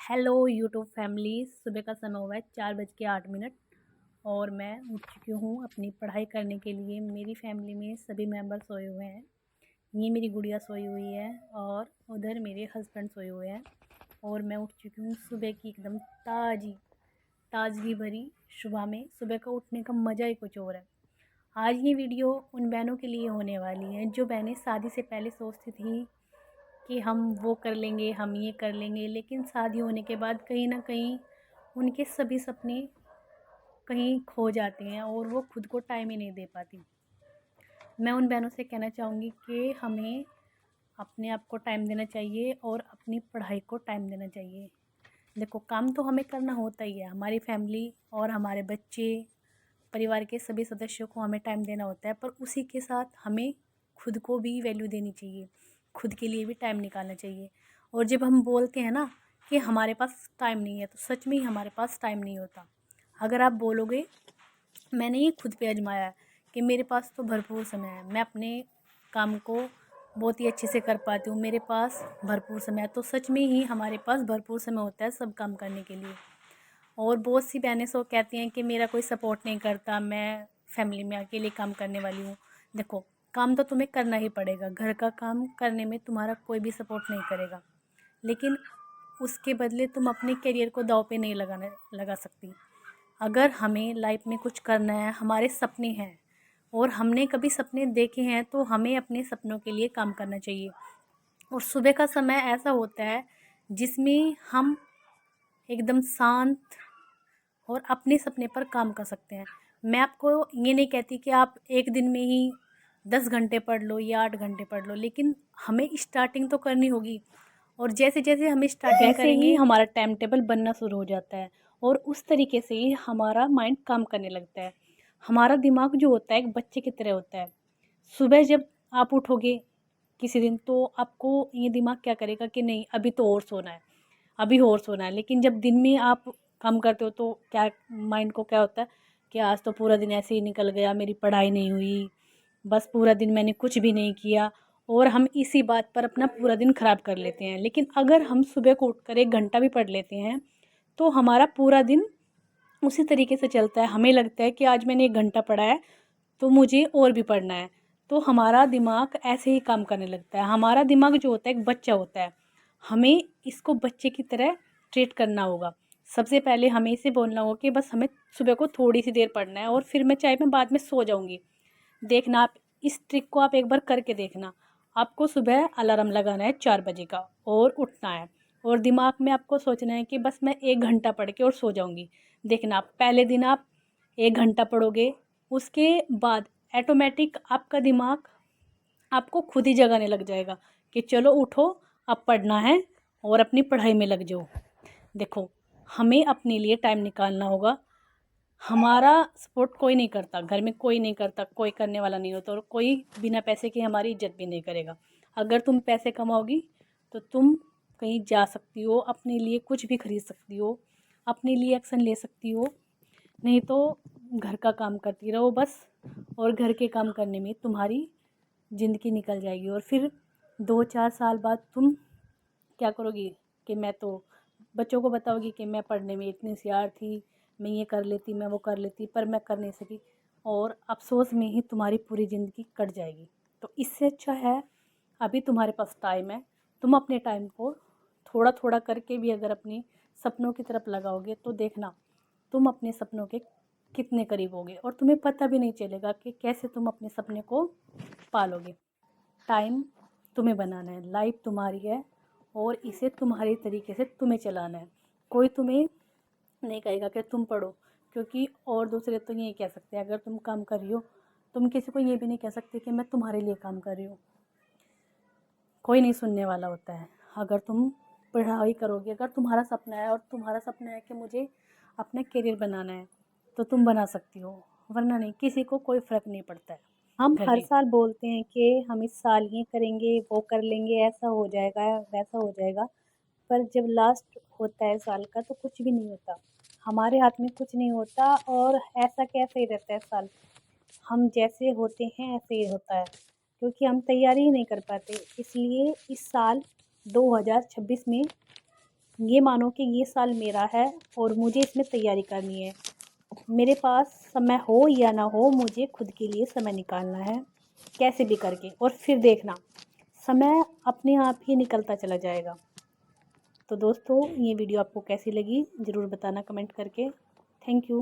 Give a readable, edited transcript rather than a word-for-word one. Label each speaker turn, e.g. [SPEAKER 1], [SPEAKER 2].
[SPEAKER 1] Hello YouTube family. सुबह का समय हुआ है 4:08 और मैं उठ चुकी हूँ अपनी पढ़ाई करने के लिए। मेरी फैमिली में सभी मेंबर सोए हुए हैं। ये मेरी गुड़िया सोई हुई है और उधर मेरे हस्बैंड सोए हुए हैं। और मैं उठ चुकी हूँ सुबह की एकदम ताज़गी भरी सुबह में। सुबह का उठने का मज़ा ही कुछ और है। आज ये वीडियो उन बहनों के लिए होने वाली है जो बहनें शादी से पहले सोचती थी कि हम वो कर लेंगे, हम ये कर लेंगे, लेकिन शादी होने के बाद कहीं न कहीं उनके सभी सपने कहीं खो जाते हैं और वो खुद को टाइम ही नहीं दे पाती। मैं उन बहनों से कहना चाहूँगी कि हमें अपने आप को टाइम देना चाहिए और अपनी पढ़ाई को टाइम देना चाहिए। देखो, काम तो हमें करना होता ही है, हमारी फैमिली और हमारे बच्चे, परिवार के सभी सदस्यों को हमें टाइम देना होता है, पर उसी के साथ हमें खुद को भी वैल्यू देनी चाहिए, खुद के लिए भी टाइम निकालना चाहिए। और जब हम बोलते हैं ना कि हमारे पास टाइम नहीं है, तो सच में ही हमारे पास टाइम नहीं होता। अगर आप बोलोगे, मैंने ये खुद पे आजमाया है कि मेरे पास तो भरपूर समय है, मैं अपने काम को बहुत ही अच्छे से कर पाती हूँ, मेरे पास भरपूर समय है, तो सच में ही हमारे पास भरपूर समय होता है सब काम करने के लिए। और बहुत सी बहनें सो कहती हैं कि मेरा कोई सपोर्ट नहीं करता, मैं फैमिली में अकेले काम करने वाली हूँ। देखो, काम तो तुम्हें करना ही पड़ेगा, घर का काम करने में तुम्हारा कोई भी सपोर्ट नहीं करेगा, लेकिन उसके बदले तुम अपने करियर को दांव पे नहीं लगा सकती। अगर हमें लाइफ में कुछ करना है, हमारे सपने हैं और हमने कभी सपने देखे हैं, तो हमें अपने सपनों के लिए काम करना चाहिए। और सुबह का समय ऐसा होता है जिसमें हम एकदम शांत और अपने सपने पर काम कर सकते हैं। मैं आपको ये नहीं कहती कि आप एक दिन में ही 10 घंटे पढ़ लो या 8 घंटे पढ़ लो, लेकिन हमें स्टार्टिंग तो करनी होगी। और जैसे जैसे हम स्टार्टिंग करेंगे, हमारा टाइम टेबल बनना शुरू हो जाता है और उस तरीके से ही हमारा माइंड काम करने लगता है। हमारा दिमाग जो होता है एक बच्चे की तरह होता है। सुबह जब आप उठोगे किसी दिन, तो आपको ये दिमाग क्या करेगा कि नहीं, अभी तो और सोना है, अभी और सोना है। लेकिन जब दिन में आप काम करते हो, तो क्या माइंड को क्या होता है कि आज तो पूरा दिन ऐसे ही निकल गया, मेरी पढ़ाई नहीं हुई, बस पूरा दिन मैंने कुछ भी नहीं किया। और हम इसी बात पर अपना पूरा दिन ख़राब कर लेते हैं। लेकिन अगर हम सुबह को उठकर 1 घंटा भी पढ़ लेते हैं, तो हमारा पूरा दिन उसी तरीके से चलता है। हमें लगता है कि आज मैंने 1 घंटा पढ़ा है, तो मुझे और भी पढ़ना है। तो हमारा दिमाग ऐसे ही काम करने लगता है। हमारा दिमाग जो होता है एक बच्चा होता है, हमें इसको बच्चे की तरह ट्रीट करना होगा। सबसे पहले हमें इसे बोलना होगा कि बस हमें सुबह को थोड़ी सी देर पढ़ना है और फिर मैं बाद में सो जाऊँगी। देखना, आप इस ट्रिक को आप एक बार करके देखना। आपको सुबह अलार्म लगाना है 4 बजे का और उठना है, और दिमाग में आपको सोचना है कि बस मैं 1 घंटा पढ़ के और सो जाऊँगी। देखना, पहले दिन आप 1 घंटा पढ़ोगे, उसके बाद ऑटोमेटिक आपका दिमाग आपको खुद ही जगाने लग जाएगा कि चलो उठो, अब पढ़ना है और अपनी पढ़ाई में लग जाओ। देखो, हमें अपने लिए टाइम निकालना होगा। हमारा सपोर्ट कोई नहीं करता, घर में कोई नहीं करता, कोई करने वाला नहीं होता, और कोई बिना पैसे के हमारी इज्जत भी नहीं करेगा। अगर तुम पैसे कमाओगी तो तुम कहीं जा सकती हो, अपने लिए कुछ भी खरीद सकती हो, अपने लिए एक्शन ले सकती हो। नहीं तो घर का काम करती रहो बस, और घर के काम करने में तुम्हारी ज़िंदगी निकल जाएगी। और फिर 2-4 साल बाद तुम क्या करोगी कि मैं तो बच्चों को बताओगी कि मैं पढ़ने में इतनी होशियार थी, मैं ये कर लेती, मैं वो कर लेती, पर मैं कर नहीं सकी, और अफ़सोस में ही तुम्हारी पूरी ज़िंदगी कट जाएगी। तो इससे अच्छा है, अभी तुम्हारे पास टाइम है, तुम अपने टाइम को थोड़ा थोड़ा करके भी अगर अपने सपनों की तरफ लगाओगे, तो देखना तुम अपने सपनों के कितने करीब होगे, और तुम्हें पता भी नहीं चलेगा कि कैसे तुम अपने सपने को पालोगे। टाइम तुम्हें बनाना है, लाइफ तुम्हारी है, और इसे तुम्हारे तरीके से तुम्हें चलाना है। कोई तुम्हें नहीं कहेगा कि तुम पढ़ो, क्योंकि और दूसरे तो यही कह सकते हैं, अगर तुम काम कर रही हो, तुम किसी को ये भी नहीं कह सकते कि मैं तुम्हारे लिए काम कर रही हूँ। कोई नहीं सुनने वाला होता है। अगर तुम पढ़ाई करोगे, अगर तुम्हारा सपना है, और तुम्हारा सपना है कि मुझे अपना करियर बनाना है, तो तुम बना सकती हो, वरना नहीं, किसी को कोई फ़र्क नहीं पड़ता है। हम हर साल बोलते हैं कि हम इस साल ये करेंगे, वो कर लेंगे, ऐसा हो जाएगा, वैसा हो जाएगा, पर जब लास्ट होता है साल का, तो कुछ भी नहीं होता। हमारे हाथ में कुछ नहीं होता, और ऐसा कैसे ही रहता है साल। हम जैसे होते हैं ऐसे ही होता है, क्योंकि हम तैयारी ही नहीं कर पाते। इसलिए इस साल 2026 में ये मानो कि ये साल मेरा है और मुझे इसमें तैयारी करनी है। मेरे पास समय हो या ना हो, मुझे खुद के लिए समय निकालना है कैसे भी करके, और फिर देखना समय अपने आप ही निकलता चला जाएगा। तो दोस्तों, ये वीडियो आपको कैसी लगी ज़रूर बताना कमेंट करके। Thank you.